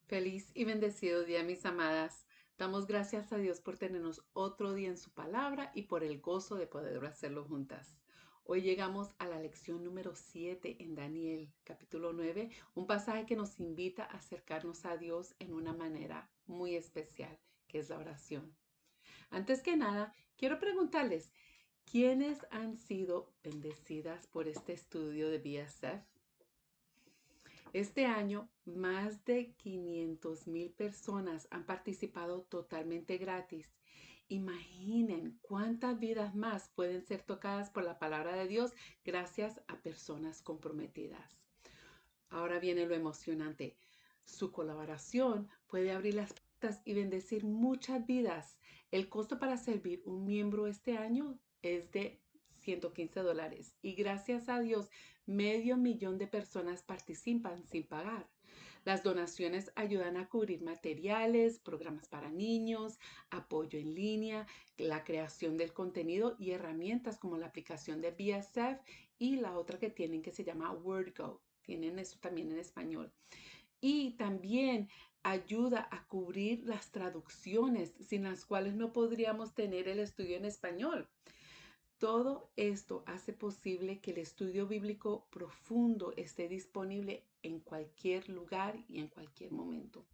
Feliz y bendecido día, mis amadas. Damos gracias a Dios por tenernos otro día en su palabra y por el gozo de poder hacerlo juntas. Hoy llegamos a la lección número 7 en Daniel, capítulo 9, un pasaje que nos invita a acercarnos a Dios en una manera muy especial, que es la oración. Antes que nada, quiero preguntarles, ¿quiénes han sido bendecidas por este estudio de BSF? Este año, más de 500,000 personas han participado totalmente gratis. Imaginen cuántas vidas más pueden ser tocadas por la palabra de Dios gracias a personas comprometidas. Ahora viene lo emocionante. Su colaboración puede abrir las puertas y bendecir muchas vidas. El costo para servir un miembro este año es de $115 y gracias a Dios 500,000 de personas participan sin pagar. Las donaciones ayudan a cubrir materiales, programas para niños, apoyo en línea, la creación del contenido y herramientas como la aplicación de BSF y la otra que tienen que se llama WordGo. Tienen eso también en español. Y también ayuda a cubrir las traducciones sin las cuales no podríamos tener el estudio en español. Todo esto hace posible que el estudio bíblico profundo esté disponible en cualquier lugar y en cualquier momento.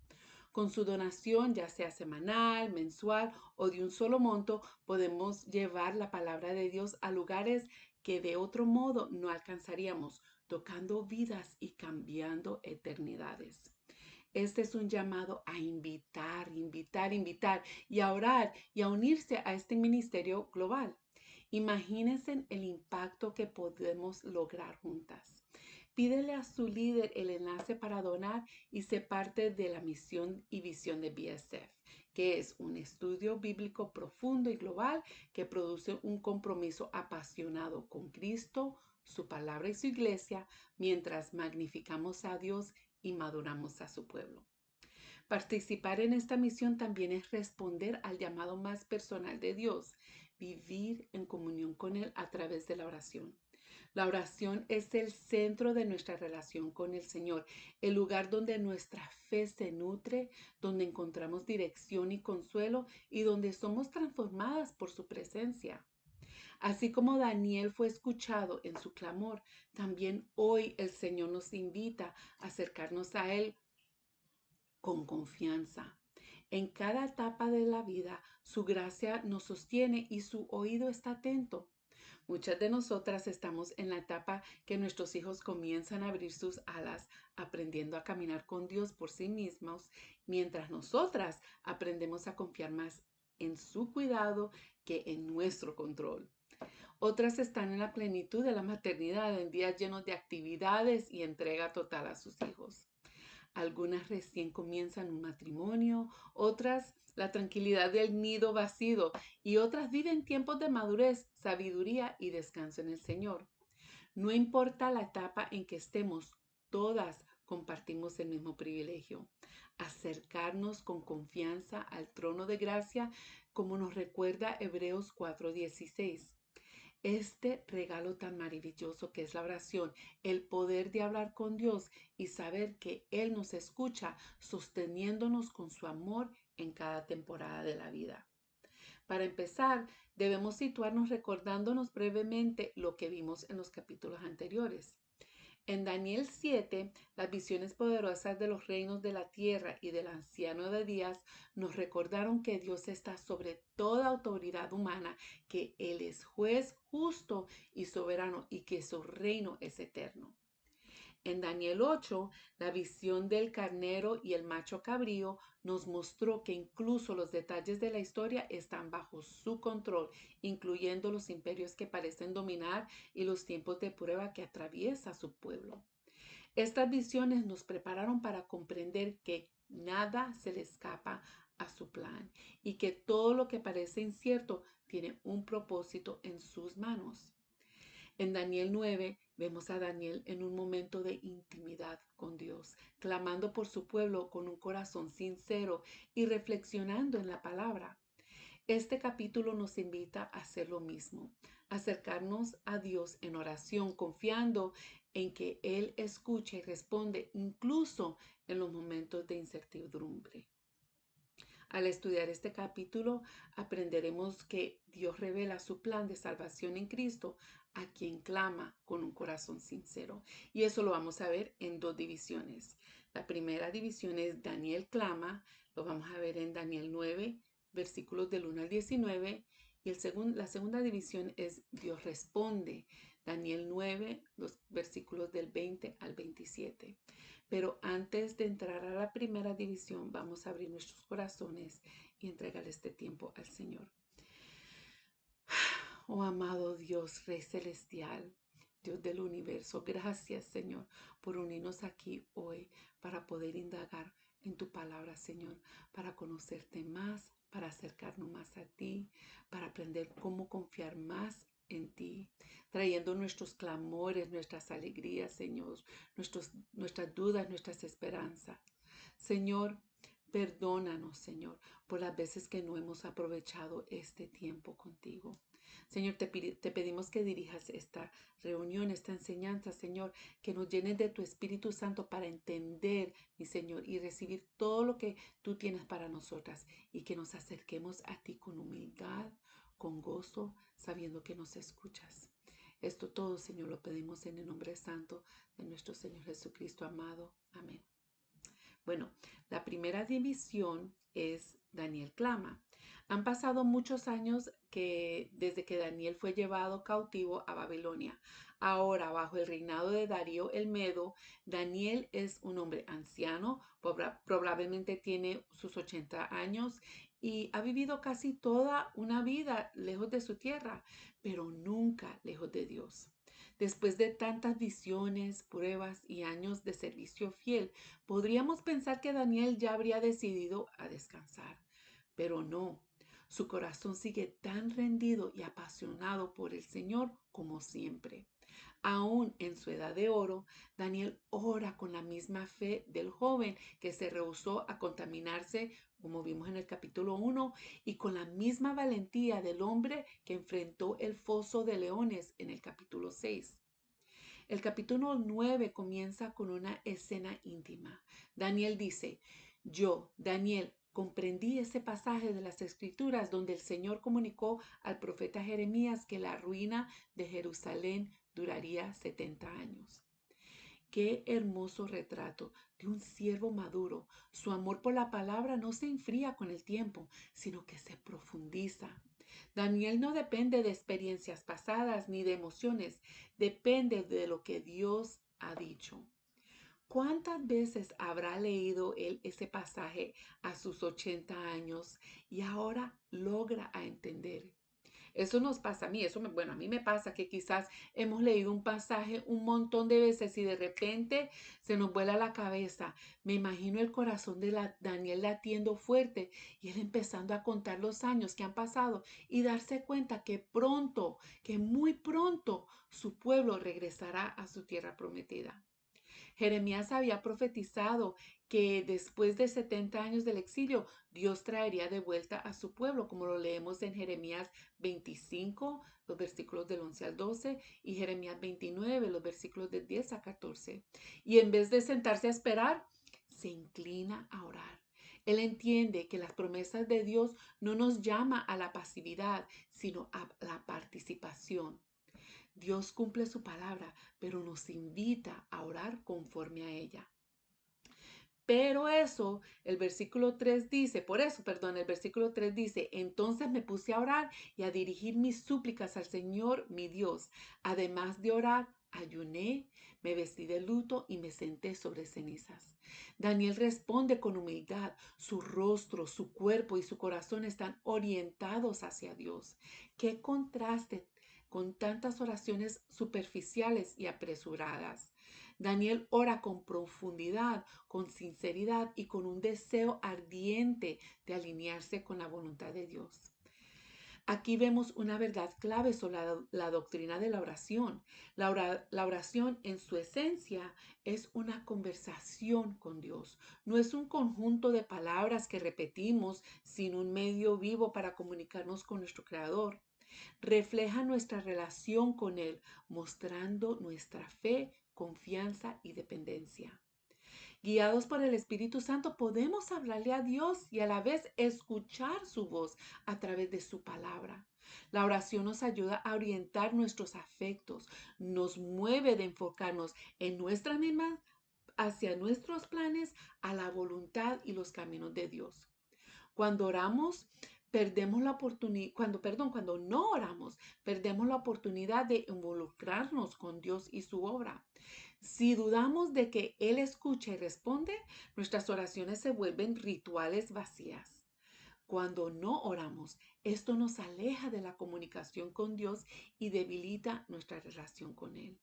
Con su donación, ya sea semanal, mensual o de un solo monto, podemos llevar la palabra de Dios a lugares que de otro modo no alcanzaríamos, tocando vidas y cambiando eternidades. Este es un llamado a invitar y a orar y a unirse a este ministerio global. Imagínense el impacto que podemos lograr juntas. Pídele a su líder el enlace para donar y ser parte de la misión y visión de BSF, que es un estudio bíblico profundo y global que produce un compromiso apasionado con Cristo, su palabra y su iglesia, mientras magnificamos a Dios y maduramos a su pueblo. Participar en esta misión también es responder al llamado más personal de Dios, vivir en comunión con Él a través de la oración. La oración es el centro de nuestra relación con el Señor, el lugar donde nuestra fe se nutre, donde encontramos dirección y consuelo y donde somos transformadas por su presencia. Así como Daniel fue escuchado en su clamor, también hoy el Señor nos invita a acercarnos a Él con confianza. En cada etapa de la vida, su gracia nos sostiene y su oído está atento. Muchas de nosotras estamos en la etapa que nuestros hijos comienzan a abrir sus alas, aprendiendo a caminar con Dios por sí mismos, mientras nosotras aprendemos a confiar más en su cuidado que en nuestro control. Otras están en la plenitud de la maternidad, en días llenos de actividades y entrega total a sus hijos. Algunas recién comienzan un matrimonio, otras la tranquilidad del nido vacío y otras viven tiempos de madurez, sabiduría y descanso en el Señor. No importa la etapa en que estemos, todas compartimos el mismo privilegio, acercarnos con confianza al trono de gracia, como nos recuerda Hebreos 4:16. Este regalo tan maravilloso que es la oración, el poder de hablar con Dios y saber que Él nos escucha, sosteniéndonos con su amor en cada temporada de la vida. Para empezar, debemos situarnos recordándonos brevemente lo que vimos en los capítulos anteriores. En Daniel 7, las visiones poderosas de los reinos de la tierra y del anciano de días nos recordaron que Dios está sobre toda autoridad humana, que Él es juez justo y soberano y que su reino es eterno. En Daniel 8, la visión del carnero y el macho cabrío nos mostró que incluso los detalles de la historia están bajo su control, incluyendo los imperios que parecen dominar y los tiempos de prueba que atraviesa su pueblo. Estas visiones nos prepararon para comprender que nada se le escapa a su plan y que todo lo que parece incierto tiene un propósito en sus manos. En Daniel 9 vemos a Daniel en un momento de intimidad con Dios, clamando por su pueblo con un corazón sincero y reflexionando en la palabra. Este capítulo nos invita a hacer lo mismo, acercarnos a Dios en oración, confiando en que Él escucha y responde incluso en los momentos de incertidumbre. Al estudiar este capítulo, aprenderemos que Dios revela su plan de salvación en Cristo a quien clama con un corazón sincero. Y eso lo vamos a ver en dos divisiones. La primera división es Daniel clama, lo vamos a ver en Daniel 9, versículos del 1 al 19. Y la segunda división es Dios responde, Daniel 9, los versículos del 20 al 27. Pero antes de entrar a la primera división, vamos a abrir nuestros corazones y entregar este tiempo al Señor. Oh amado Dios, Rey Celestial, Dios del universo, gracias Señor por unirnos aquí hoy para poder indagar en tu palabra, Señor, para conocerte más, para acercarnos más a ti, para aprender cómo confiar más en ti, trayendo nuestros clamores, nuestras alegrías, Señor, nuestras dudas, nuestras esperanzas. Señor, perdónanos, Señor, por las veces que no hemos aprovechado este tiempo contigo. Señor, te pedimos que dirijas esta reunión, esta enseñanza, Señor, que nos llenes de tu Espíritu Santo para entender, mi Señor, y recibir todo lo que tú tienes para nosotras y que nos acerquemos a ti con humildad, con gozo, sabiendo que nos escuchas. Esto todo, Señor, lo pedimos en el nombre santo de nuestro Señor Jesucristo amado. Amén. Bueno, la primera división es Daniel clama. Han pasado muchos años desde que Daniel fue llevado cautivo a Babilonia. Ahora, bajo el reinado de Darío el Medo, Daniel es un hombre anciano, probablemente tiene sus 80 años y ha vivido casi toda una vida lejos de su tierra, pero nunca lejos de Dios. Después de tantas visiones, pruebas y años de servicio fiel, podríamos pensar que Daniel ya habría decidido a descansar, pero no. Su corazón sigue tan rendido y apasionado por el Señor como siempre. Aún en su edad de oro, Daniel ora con la misma fe del joven que se rehusó a contaminarse, como vimos en el capítulo 1, y con la misma valentía del hombre que enfrentó el foso de leones en el capítulo 6. El capítulo 9 comienza con una escena íntima. Daniel dice, yo, Daniel, comprendí ese pasaje de las Escrituras donde el Señor comunicó al profeta Jeremías que la ruina de Jerusalén duraría 70 años. Qué hermoso retrato de un siervo maduro. Su amor por la palabra no se enfría con el tiempo, sino que se profundiza. Daniel no depende de experiencias pasadas ni de emociones, depende de lo que Dios ha dicho. ¿Cuántas veces habrá leído él ese pasaje a sus 80 años y ahora logra entender? Eso nos pasa a mí, bueno, a mí me pasa que quizás hemos leído un pasaje un montón de veces y de repente se nos vuela la cabeza. Me imagino el corazón de Daniel latiendo fuerte y él empezando a contar los años que han pasado y darse cuenta que pronto, que muy pronto, su pueblo regresará a su tierra prometida. Jeremías había profetizado que después de 70 años del exilio, Dios traería de vuelta a su pueblo, como lo leemos en Jeremías 25, los versículos del 11 al 12, y Jeremías 29, los versículos del 10 a 14. Y en vez de sentarse a esperar, se inclina a orar. Él entiende que las promesas de Dios no nos llama a la pasividad, sino a la participación. Dios cumple su palabra, pero nos invita a orar conforme a ella. El versículo 3 dice, el versículo 3 dice, entonces me puse a orar y a dirigir mis súplicas al Señor mi Dios. Además de orar, ayuné, me vestí de luto y me senté sobre cenizas. Daniel responde con humildad. Su rostro, su cuerpo y su corazón están orientados hacia Dios. ¡Qué contraste con tantas oraciones superficiales y apresuradas! Daniel ora con profundidad, con sinceridad y con un deseo ardiente de alinearse con la voluntad de Dios. Aquí vemos una verdad clave sobre la doctrina de la oración. La oración en su esencia es una conversación con Dios. No es un conjunto de palabras que repetimos sin un medio vivo para comunicarnos con nuestro Creador. Refleja nuestra relación con Él, mostrando nuestra fe confianza y dependencia. Guiados por el Espíritu Santo, podemos hablarle a Dios y a la vez escuchar su voz a través de su palabra. La oración nos ayuda a orientar nuestros afectos, nos mueve de enfocarnos en nuestra misma hacia nuestros planes, a la voluntad y los caminos de Dios. Cuando oramos, perdemos la oportunidad, cuando no oramos, perdemos la oportunidad de involucrarnos con Dios y su obra. Si dudamos de que Él escucha y responde, nuestras oraciones se vuelven rituales vacías. Cuando no oramos, esto nos aleja de la comunicación con Dios y debilita nuestra relación con Él.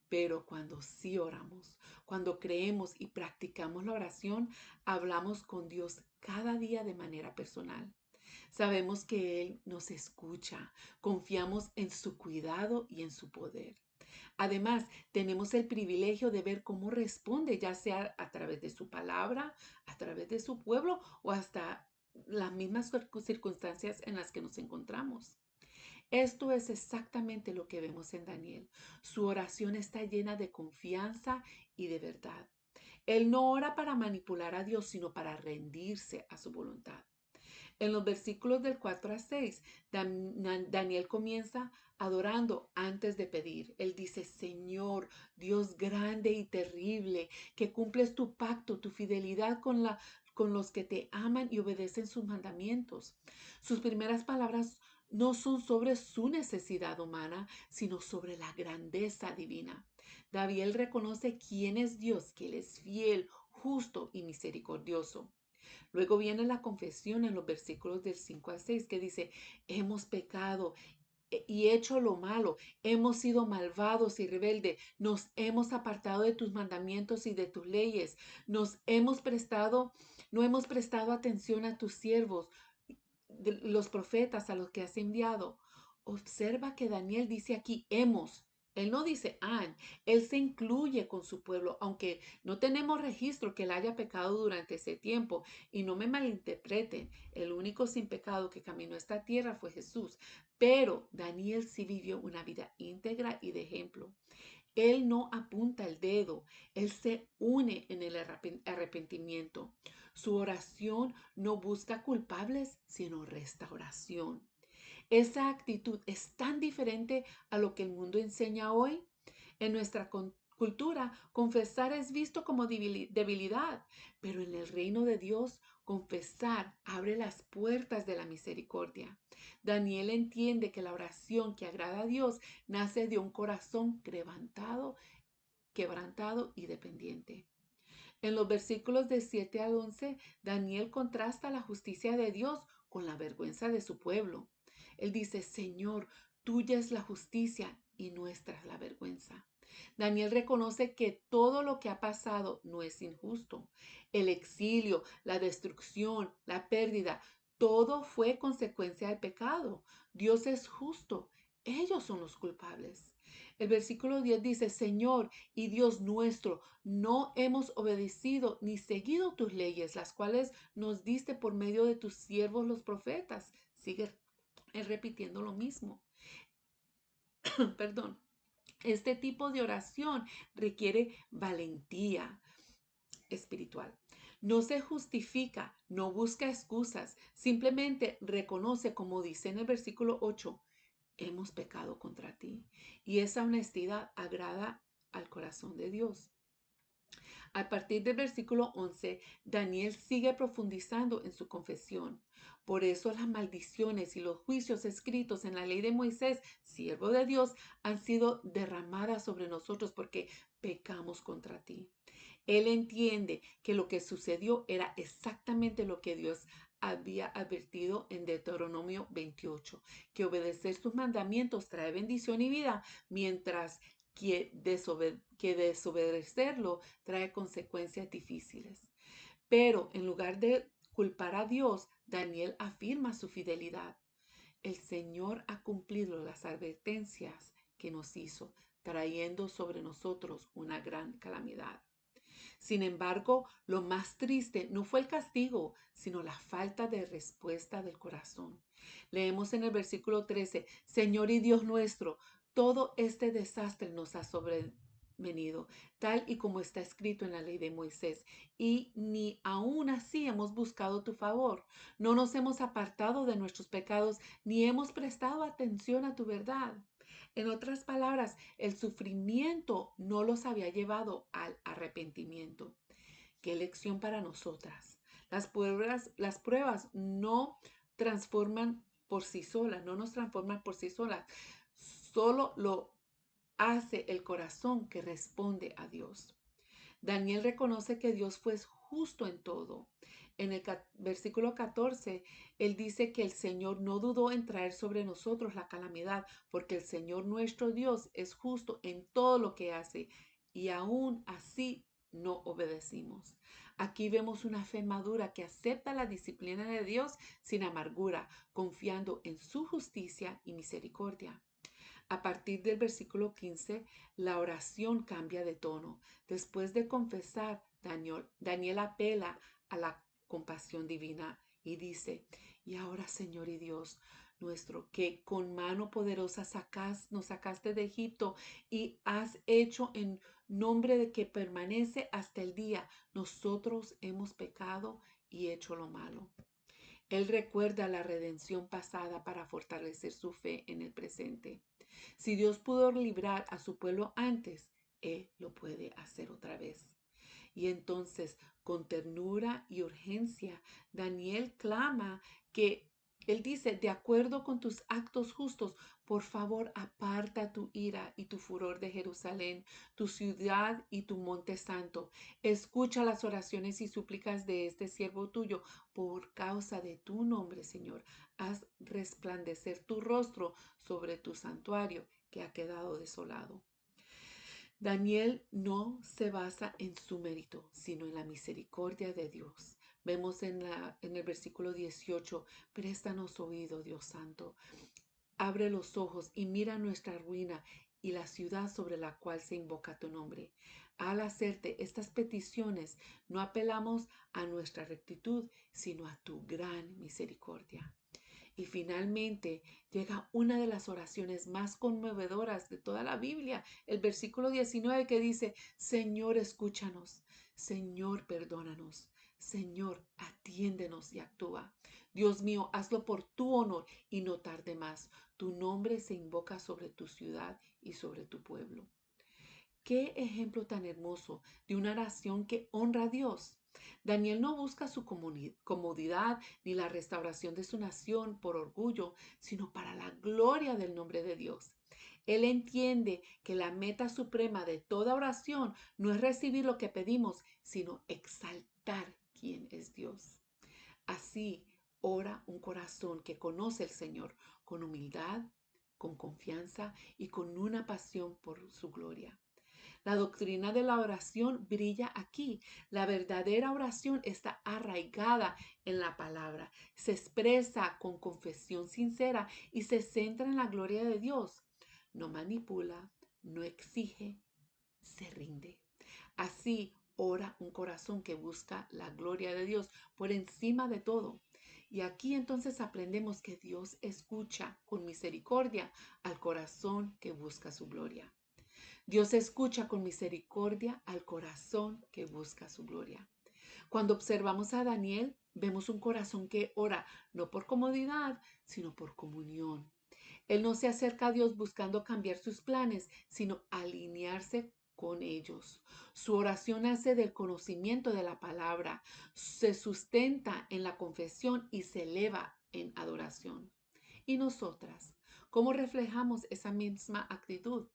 Pero cuando sí oramos, cuando creemos y practicamos la oración, hablamos con Dios cada día de manera personal. Sabemos que Él nos escucha, confiamos en su cuidado y en su poder. Además, tenemos el privilegio de ver cómo responde, ya sea a través de su palabra, a través de su pueblo o hasta las mismas circunstancias en las que nos encontramos. Esto es exactamente lo que vemos en Daniel. Su oración está llena de confianza y de verdad. Él no ora para manipular a Dios, sino para rendirse a su voluntad. En los versículos del 4 a 6, Daniel comienza adorando antes de pedir. Él dice, Señor, Dios grande y terrible, que cumples tu pacto, tu fidelidad con los que te aman y obedecen sus mandamientos. Sus primeras palabras no son sobre su necesidad humana, sino sobre la grandeza divina. David reconoce quién es Dios, que Él es fiel, justo y misericordioso. Luego viene la confesión en los versículos del 5 al 6 que dice, hemos pecado y hecho lo malo, hemos sido malvados y rebeldes, nos hemos apartado de tus mandamientos y de tus leyes, no hemos prestado atención a tus siervos, los profetas a los que has enviado. Observa que Daniel dice aquí hemos. Él no dice han, él se incluye con su pueblo, aunque no tenemos registro que él haya pecado durante ese tiempo. Y no me malinterpreten, el único sin pecado que caminó esta tierra fue Jesús. Pero Daniel sí vivió una vida íntegra y de ejemplo. Él no apunta el dedo, él se une en el arrepentimiento. Su oración no busca culpables, sino restauración. Esa actitud es tan diferente a lo que el mundo enseña hoy. En nuestra cultura, confesar es visto como debilidad, pero en el reino de Dios, confesar abre las puertas de la misericordia. Daniel entiende que la oración que agrada a Dios nace de un corazón quebrantado y dependiente. En los versículos de 7 al 11, Daniel contrasta la justicia de Dios con la vergüenza de su pueblo. Él dice, Señor, tuya es la justicia y nuestra es la vergüenza. Daniel reconoce que todo lo que ha pasado no es injusto. El exilio, la destrucción, la pérdida, todo fue consecuencia del pecado. Dios es justo. Ellos son los culpables. El versículo 10 dice, Señor y Dios nuestro, no hemos obedecido ni seguido tus leyes, las cuales nos diste por medio de tus siervos los profetas. Sigue repitiendo lo mismo. Perdón. Este tipo de oración requiere valentía espiritual. No se justifica, no busca excusas, simplemente reconoce, como dice en el versículo 8, hemos pecado contra ti. Y esa honestidad agrada al corazón de Dios. A partir del versículo 11, Daniel sigue profundizando en su confesión. Por eso las maldiciones y los juicios escritos en la ley de Moisés, siervo de Dios, han sido derramadas sobre nosotros porque pecamos contra ti. Él entiende que lo que sucedió era exactamente lo que Dios había advertido en Deuteronomio 28, que obedecer sus mandamientos trae bendición y vida, mientras que desobedecerlo trae consecuencias difíciles. Pero en lugar de culpar a Dios, Daniel afirma su fidelidad. El Señor ha cumplido las advertencias que nos hizo, trayendo sobre nosotros una gran calamidad. Sin embargo, lo más triste no fue el castigo, sino la falta de respuesta del corazón. Leemos en el versículo 13, Señor y Dios nuestro, todo este desastre nos ha venido, tal y como está escrito en la ley de Moisés, y ni aun así hemos buscado tu favor. No nos hemos apartado de nuestros pecados, ni hemos prestado atención a tu verdad. En otras palabras, el sufrimiento no los había llevado al arrepentimiento. Qué lección para nosotras. Las pruebas no transforman por sí solas, no nos transforman por sí solas. Solo lo hace el corazón que responde a Dios. Daniel reconoce que Dios fue justo en todo. En el versículo 14, él dice que el Señor no dudó en traer sobre nosotros la calamidad, porque el Señor nuestro Dios es justo en todo lo que hace, y aún así no obedecimos. Aquí vemos una fe madura que acepta la disciplina de Dios sin amargura, confiando en su justicia y misericordia. A partir del versículo 15, la oración cambia de tono. Después de confesar, Daniel apela a la compasión divina y dice, y ahora Señor y Dios nuestro, que con mano poderosa nos sacaste de Egipto y has hecho en nombre de que permanece hasta el día, nosotros hemos pecado y hecho lo malo. Él recuerda la redención pasada para fortalecer su fe en el presente. Si Dios pudo librar a su pueblo antes, Él lo puede hacer otra vez. Y entonces, con ternura y urgencia, Daniel clama que él dice, de acuerdo con tus actos justos, por favor, aparta tu ira y tu furor de Jerusalén, tu ciudad y tu monte santo. Escucha las oraciones y súplicas de este siervo tuyo por causa de tu nombre, Señor. Haz resplandecer tu rostro sobre tu santuario que ha quedado desolado. Daniel no se basa en su mérito, sino en la misericordia de Dios. Vemos en el versículo 18, préstanos oído, Dios Santo. Abre los ojos y mira nuestra ruina y la ciudad sobre la cual se invoca tu nombre. Al hacerte estas peticiones, no apelamos a nuestra rectitud, sino a tu gran misericordia. Y finalmente llega una de las oraciones más conmovedoras de toda la Biblia, el versículo 19 que dice, Señor, escúchanos, Señor, perdónanos, Señor, atiéndenos y actúa. Dios mío, hazlo por tu honor y no tarde más. Tu nombre se invoca sobre tu ciudad y sobre tu pueblo. Qué ejemplo tan hermoso de una oración que honra a Dios. Daniel no busca su comodidad ni la restauración de su nación por orgullo, sino para la gloria del nombre de Dios. Él entiende que la meta suprema de toda oración no es recibir lo que pedimos, sino exaltar quién es Dios. Así ora un corazón que conoce al Señor con humildad, con confianza y con una pasión por su gloria. La doctrina de la oración brilla aquí. La verdadera oración está arraigada en la palabra. Se expresa con confesión sincera y se centra en la gloria de Dios. No manipula, no exige, se rinde. Así ora un corazón que busca la gloria de Dios por encima de todo. Y aquí entonces aprendemos que Dios escucha con misericordia al corazón que busca su gloria. Dios escucha con misericordia al corazón que busca su gloria. Cuando observamos a Daniel, vemos un corazón que ora no por comodidad, sino por comunión. Él no se acerca a Dios buscando cambiar sus planes, sino alinearse con ellos. Su oración nace del conocimiento de la palabra, se sustenta en la confesión y se eleva en adoración. ¿Y nosotras? ¿Cómo reflejamos esa misma actitud?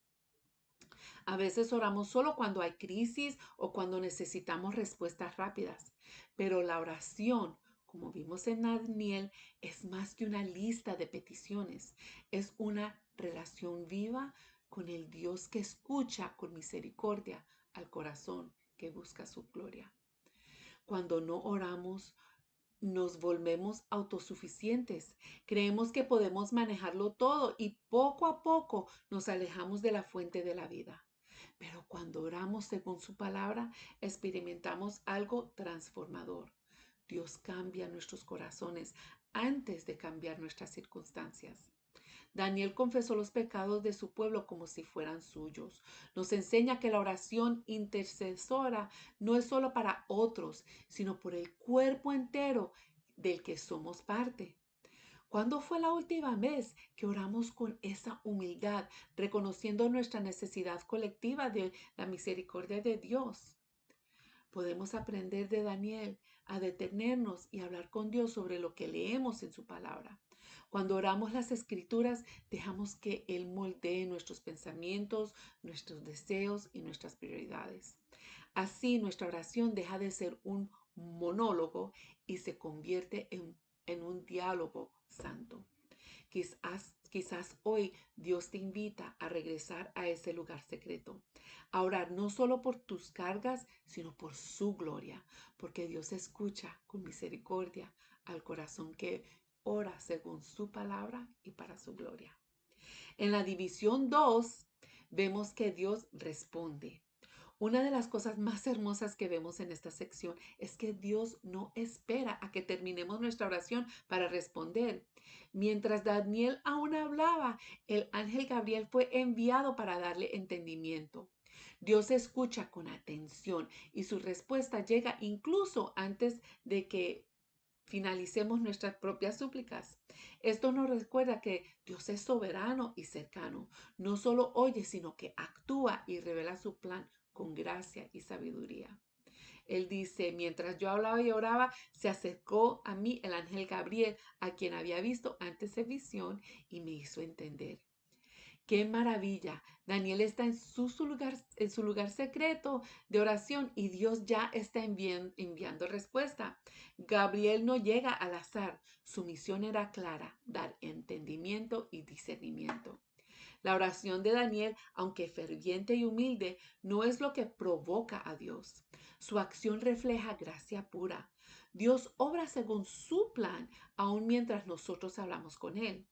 A veces oramos solo cuando hay crisis o cuando necesitamos respuestas rápidas, pero la oración, como vimos en Daniel, es más que una lista de peticiones, es una relación viva con el Dios que escucha con misericordia al corazón que busca su gloria. Cuando no oramos, nos volvemos autosuficientes. Creemos que podemos manejarlo todo y poco a poco nos alejamos de la fuente de la vida. Pero cuando oramos según su palabra, experimentamos algo transformador. Dios cambia nuestros corazones antes de cambiar nuestras circunstancias. Daniel confesó los pecados de su pueblo como si fueran suyos. Nos enseña que la oración intercesora no es solo para otros, sino por el cuerpo entero del que somos parte. ¿Cuándo fue la última vez que oramos con esa humildad, reconociendo nuestra necesidad colectiva de la misericordia de Dios? Podemos aprender de Daniel a detenernos y hablar con Dios sobre lo que leemos en su palabra. Cuando oramos las escrituras, dejamos que Él moldee nuestros pensamientos, nuestros deseos y nuestras prioridades. Así nuestra oración deja de ser un monólogo y se convierte en un diálogo santo. Quizás hoy Dios te invita a regresar a ese lugar secreto, a orar no solo por tus cargas, sino por su gloria, porque Dios escucha con misericordia al corazón que ora según su palabra y para su gloria. En la división 2 vemos que Dios responde. Una de las cosas más hermosas que vemos en esta sección es que Dios no espera a que terminemos nuestra oración para responder. Mientras Daniel aún hablaba, el ángel Gabriel fue enviado para darle entendimiento. Dios escucha con atención y su respuesta llega incluso antes de que finalicemos nuestras propias súplicas. Esto nos recuerda que Dios es soberano y cercano. No solo oye, sino que actúa y revela su plan con gracia y sabiduría. Él dice, mientras yo hablaba y oraba, se acercó a mí el ángel Gabriel, a quien había visto antes en visión, y me hizo entender. ¡Qué maravilla! Daniel está en su lugar secreto de oración y Dios ya está enviando respuesta. Gabriel no llega al azar. Su misión era clara, dar entendimiento y discernimiento. La oración de Daniel, aunque ferviente y humilde, no es lo que provoca a Dios. Su acción refleja gracia pura. Dios obra según su plan, aun mientras nosotros hablamos con Él.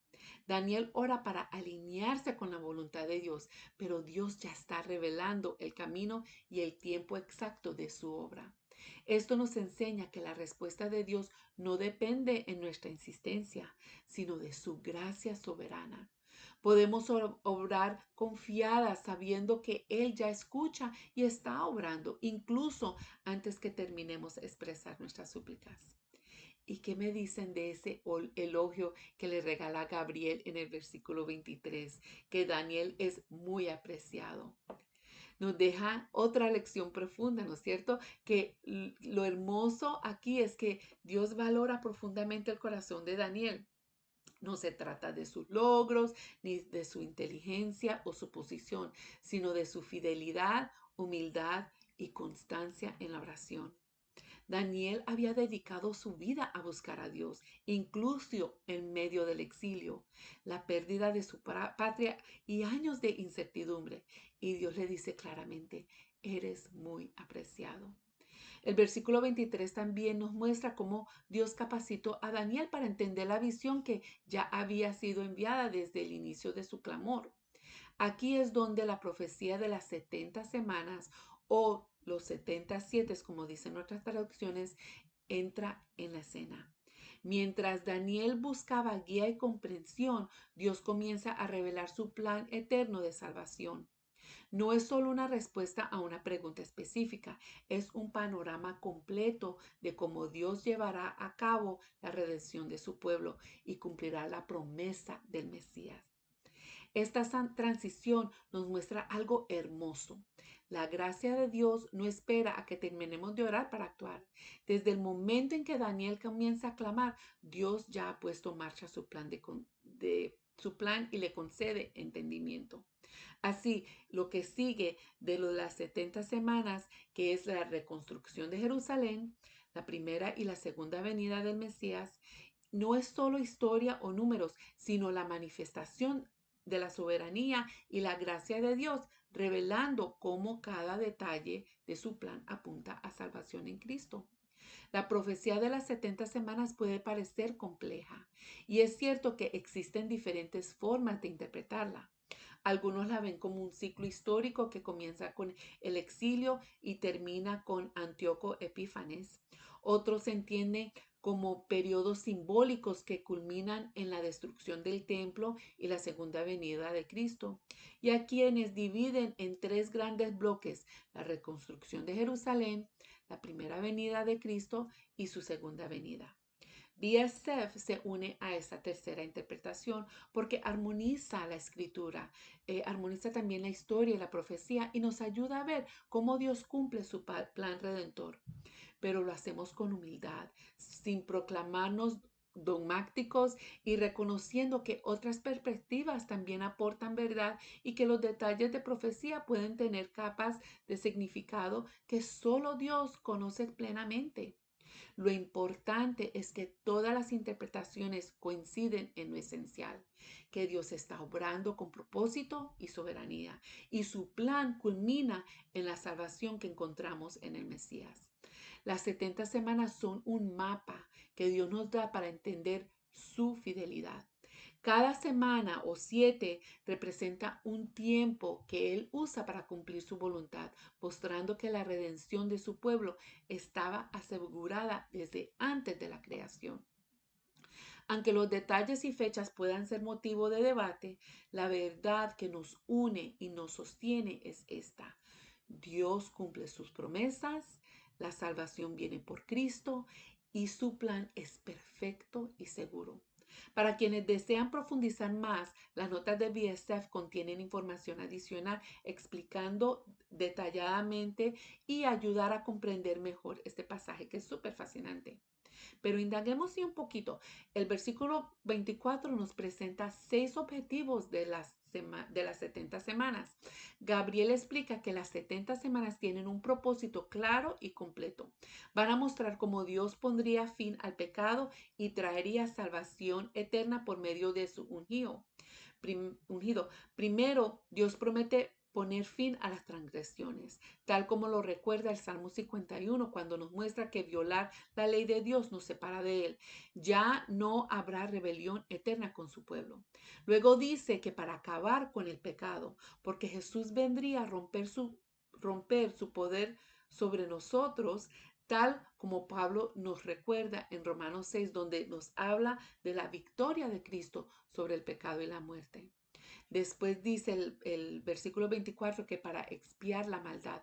Daniel ora para alinearse con la voluntad de Dios, pero Dios ya está revelando el camino y el tiempo exacto de su obra. Esto nos enseña que la respuesta de Dios no depende en nuestra insistencia, sino de su gracia soberana. Podemos obrar confiadas sabiendo que Él ya escucha y está obrando, incluso antes que terminemos de expresar nuestras súplicas. ¿Y qué me dicen de ese elogio que le regala Gabriel en el versículo 23? Que Daniel es muy apreciado. Nos deja otra lección profunda, ¿no es cierto? Que lo hermoso aquí es que Dios valora profundamente el corazón de Daniel. No se trata de sus logros, ni de su inteligencia o su posición, sino de su fidelidad, humildad y constancia en la oración. Daniel había dedicado su vida a buscar a Dios, incluso en medio del exilio, la pérdida de su patria y años de incertidumbre. Y Dios le dice claramente, eres muy apreciado. El versículo 23 también nos muestra cómo Dios capacitó a Daniel para entender la visión que ya había sido enviada desde el inicio de su clamor. Aquí es donde la profecía de las 70 semanas o los 77, como dicen otras traducciones, entra en la escena. Mientras Daniel buscaba guía y comprensión, Dios comienza a revelar su plan eterno de salvación. No es solo una respuesta a una pregunta específica, es un panorama completo de cómo Dios llevará a cabo la redención de su pueblo y cumplirá la promesa del Mesías. Esta transición nos muestra algo hermoso. La gracia de Dios no espera a que terminemos de orar para actuar. Desde el momento en que Daniel comienza a clamar, Dios ya ha puesto en marcha su plan, su plan y le concede entendimiento. Así, lo que sigue de las 70 semanas, que es la reconstrucción de Jerusalén, la primera y la segunda venida del Mesías, no es solo historia o números, sino la manifestación de la soberanía y la gracia de Dios, revelando cómo cada detalle de su plan apunta a salvación en Cristo. La profecía de las 70 semanas puede parecer compleja y es cierto que existen diferentes formas de interpretarla. Algunos la ven como un ciclo histórico que comienza con el exilio y termina con Antíoco Epífanes. Otros entienden como periodos simbólicos que culminan en la destrucción del templo y la segunda venida de Cristo, y a quienes dividen en tres grandes bloques: la reconstrucción de Jerusalén, la primera venida de Cristo y su segunda venida. BSF se une a esa tercera interpretación porque armoniza la escritura, armoniza también la historia y la profecía y nos ayuda a ver cómo Dios cumple su plan redentor. Pero lo hacemos con humildad, sin proclamarnos dogmáticos y reconociendo que otras perspectivas también aportan verdad y que los detalles de profecía pueden tener capas de significado que solo Dios conoce plenamente. Lo importante es que todas las interpretaciones coinciden en lo esencial, que Dios está obrando con propósito y soberanía, y su plan culmina en la salvación que encontramos en el Mesías. Las 70 semanas son un mapa que Dios nos da para entender su fidelidad. Cada semana o 7 representa un tiempo que Él usa para cumplir su voluntad, mostrando que la redención de su pueblo estaba asegurada desde antes de la creación. Aunque los detalles y fechas puedan ser motivo de debate, la verdad que nos une y nos sostiene es esta: Dios cumple sus promesas, la salvación viene por Cristo y su plan es perfecto y seguro. Para quienes desean profundizar más, las notas de BSF contienen información adicional explicando detalladamente y ayudar a comprender mejor este pasaje que es súper fascinante. Pero indaguemos sí un poquito. El versículo 24 nos presenta 6 objetivos de las 70 semanas. Gabriel explica que las 70 semanas tienen un propósito claro y completo. Van a mostrar cómo Dios pondría fin al pecado y traería salvación eterna por medio de su ungido. Primero, Dios promete poner fin a las transgresiones, tal como lo recuerda el Salmo 51 cuando nos muestra que violar la ley de Dios nos separa de Él. Ya no habrá rebelión eterna con su pueblo. Luego dice que para acabar con el pecado, porque Jesús vendría a romper su poder sobre nosotros, tal como Pablo nos recuerda en Romanos 6, donde nos habla de la victoria de Cristo sobre el pecado y la muerte. Después dice el versículo 24 que para expiar la maldad,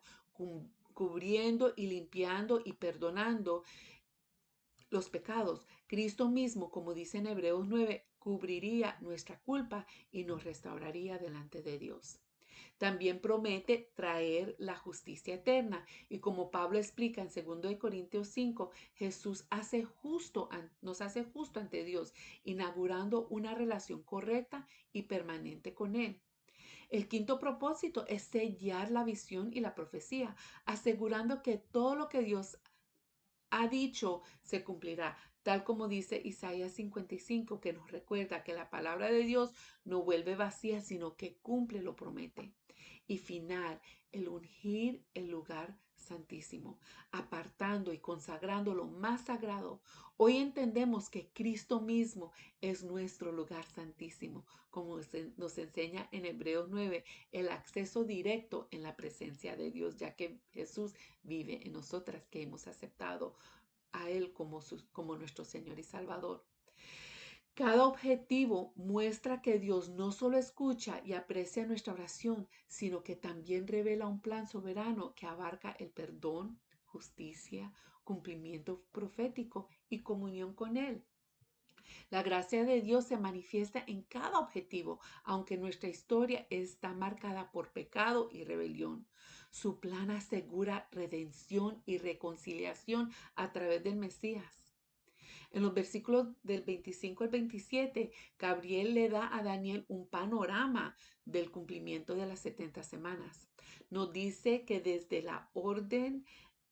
cubriendo y limpiando y perdonando los pecados, Cristo mismo, como dice en Hebreos 9, cubriría nuestra culpa y nos restauraría delante de Dios. También promete traer la justicia eterna. Y como Pablo explica en 2 Corintios 5, Jesús nos hace justo ante Dios, inaugurando una relación correcta y permanente con Él. El quinto propósito es sellar la visión y la profecía, asegurando que todo lo que Dios ha dicho se cumplirá, tal como dice Isaías 55, que nos recuerda que la palabra de Dios no vuelve vacía, sino que cumple lo promete. Y final, el ungir el lugar santísimo, apartando y consagrando lo más sagrado. Hoy entendemos que Cristo mismo es nuestro lugar santísimo, como nos enseña en Hebreos 9, el acceso directo en la presencia de Dios, ya que Jesús vive en nosotras que hemos aceptado a Él como nuestro Señor y Salvador. Cada objetivo muestra que Dios no solo escucha y aprecia nuestra oración, sino que también revela un plan soberano que abarca el perdón, justicia, cumplimiento profético y comunión con Él. La gracia de Dios se manifiesta en cada objetivo, aunque nuestra historia está marcada por pecado y rebelión. Su plan asegura redención y reconciliación a través del Mesías. En los versículos del 25 al 27, Gabriel le da a Daniel un panorama del cumplimiento de las 70 semanas. Nos dice que desde la orden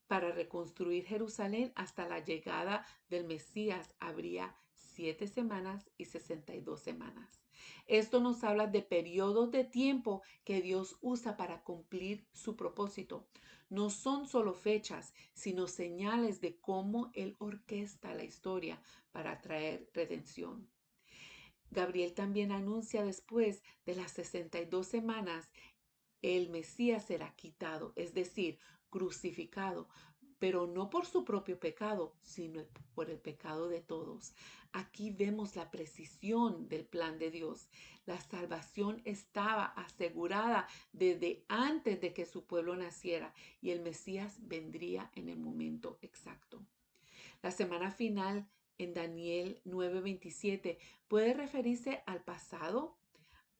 para reconstruir Jerusalén hasta la llegada del Mesías habría 7 semanas y 62 semanas. Esto nos habla de periodos de tiempo que Dios usa para cumplir su propósito. No son solo fechas, sino señales de cómo Él orquesta la historia para traer redención. Gabriel también anuncia después de las 62 semanas, el Mesías será quitado, es decir, crucificado, pero no por su propio pecado, sino por el pecado de todos. Aquí vemos la precisión del plan de Dios. La salvación estaba asegurada desde antes de que su pueblo naciera y el Mesías vendría en el momento exacto. La semana final en Daniel 9:27 puede referirse al pasado,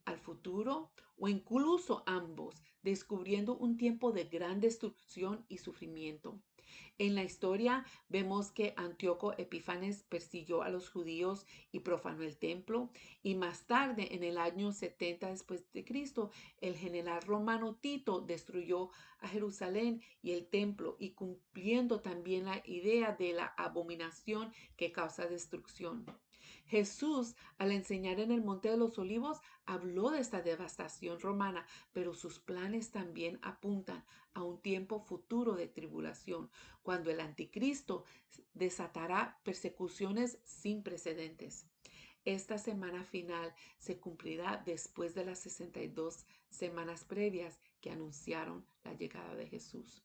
al futuro o incluso ambos, descubriendo un tiempo de gran destrucción y sufrimiento. En la historia vemos que Antíoco Epífanes persiguió a los judíos y profanó el templo, y más tarde, en el año 70 después de Cristo, el general romano Tito destruyó a Jerusalén y el templo, y cumpliendo también la idea de la abominación que causa destrucción. Jesús, al enseñar en el Monte de los Olivos, habló de esta devastación romana, pero sus planes también apuntan a un tiempo futuro de tribulación, cuando el anticristo desatará persecuciones sin precedentes. Esta semana final se cumplirá después de las 62 semanas previas que anunciaron la llegada de Jesús.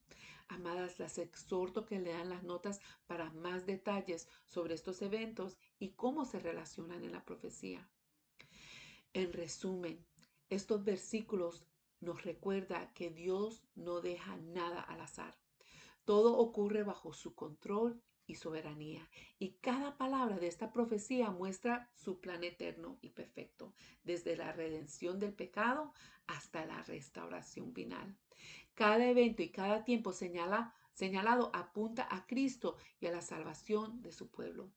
Amadas, las exhorto que lean las notas para más detalles sobre estos eventos y cómo se relacionan en la profecía. En resumen, estos versículos nos recuerda que Dios no deja nada al azar. Todo ocurre bajo su control y soberanía. Y cada palabra de esta profecía muestra su plan eterno y perfecto, desde la redención del pecado hasta la restauración final. Cada evento y cada tiempo señalado apunta a Cristo y a la salvación de su pueblo.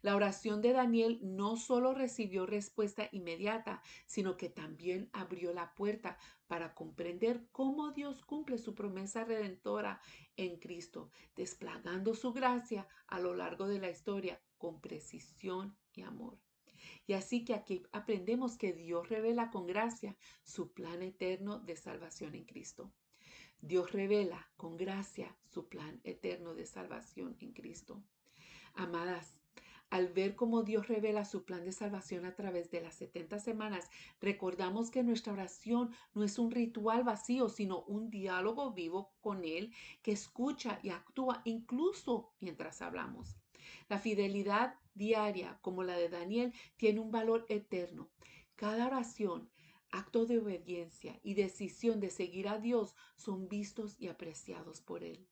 La oración de Daniel no solo recibió respuesta inmediata, sino que también abrió la puerta para comprender cómo Dios cumple su promesa redentora en Cristo, desplegando su gracia a lo largo de la historia con precisión y amor. Y así que aquí aprendemos que Dios revela con gracia su plan eterno de salvación en Cristo. Dios revela con gracia su plan eterno de salvación en Cristo. Amadas, al ver cómo Dios revela su plan de salvación a través de las 70 semanas, recordamos que nuestra oración no es un ritual vacío, sino un diálogo vivo con Él que escucha y actúa incluso mientras hablamos. La fidelidad diaria, como la de Daniel, tiene un valor eterno. Cada oración, acto de obediencia y decisión de seguir a Dios son vistos y apreciados por Él.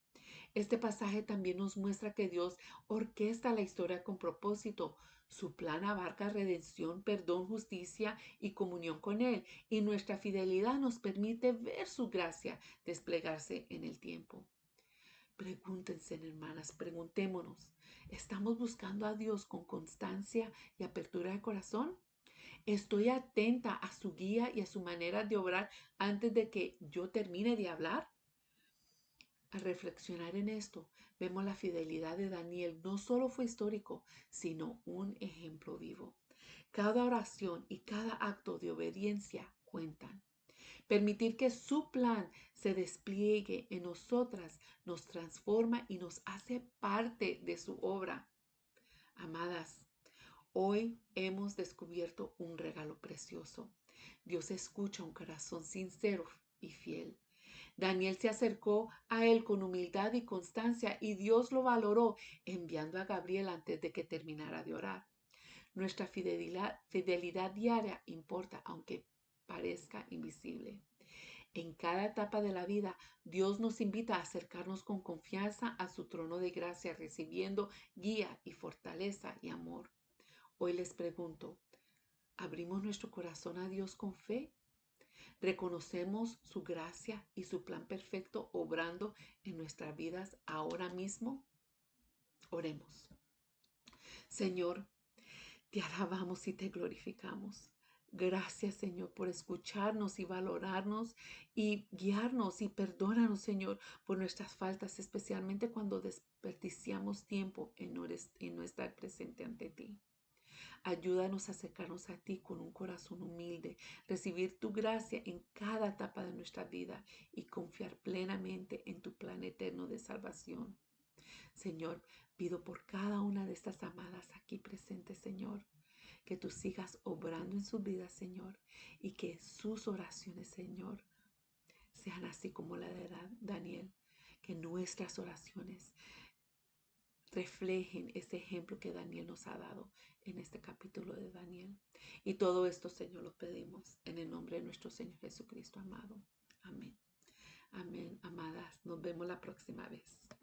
Este pasaje también nos muestra que Dios orquesta la historia con propósito. Su plan abarca redención, perdón, justicia y comunión con Él. Y nuestra fidelidad nos permite ver su gracia desplegarse en el tiempo. Pregúntense, hermanas, preguntémonos, ¿estamos buscando a Dios con constancia y apertura de corazón? ¿Estoy atenta a su guía y a su manera de obrar antes de que yo termine de hablar? Al reflexionar en esto, vemos la fidelidad de Daniel no solo fue histórico, sino un ejemplo vivo. Cada oración y cada acto de obediencia cuentan. Permitir que su plan se despliegue en nosotras nos transforma y nos hace parte de su obra. Amadas, hoy hemos descubierto un regalo precioso. Dios escucha un corazón sincero y fiel. Daniel se acercó a él con humildad y constancia y Dios lo valoró enviando a Gabriel antes de que terminara de orar. Nuestra fidelidad diaria importa aunque parezca invisible. En cada etapa de la vida, Dios nos invita a acercarnos con confianza a su trono de gracia, recibiendo guía y fortaleza y amor. Hoy les pregunto, ¿abrimos nuestro corazón a Dios con fe? ¿Reconocemos su gracia y su plan perfecto obrando en nuestras vidas ahora mismo? Oremos. Señor, te alabamos y te glorificamos. Gracias, Señor, por escucharnos y valorarnos y guiarnos y perdónanos, Señor, por nuestras faltas, especialmente cuando desperdiciamos tiempo en no estar presente ante ti. Ayúdanos a acercarnos a ti con un corazón humilde, recibir tu gracia en cada etapa de nuestra vida y confiar plenamente en tu plan eterno de salvación. Señor, pido por cada una de estas amadas aquí presentes, Señor, que tú sigas obrando en sus vidas, Señor, y que sus oraciones, Señor, sean así como la de Daniel, que nuestras oraciones reflejen ese ejemplo que Daniel nos ha dado en este capítulo de Daniel. Y todo esto, Señor, lo pedimos en el nombre de nuestro Señor Jesucristo amado. Amén. Amén, amadas. Nos vemos la próxima vez.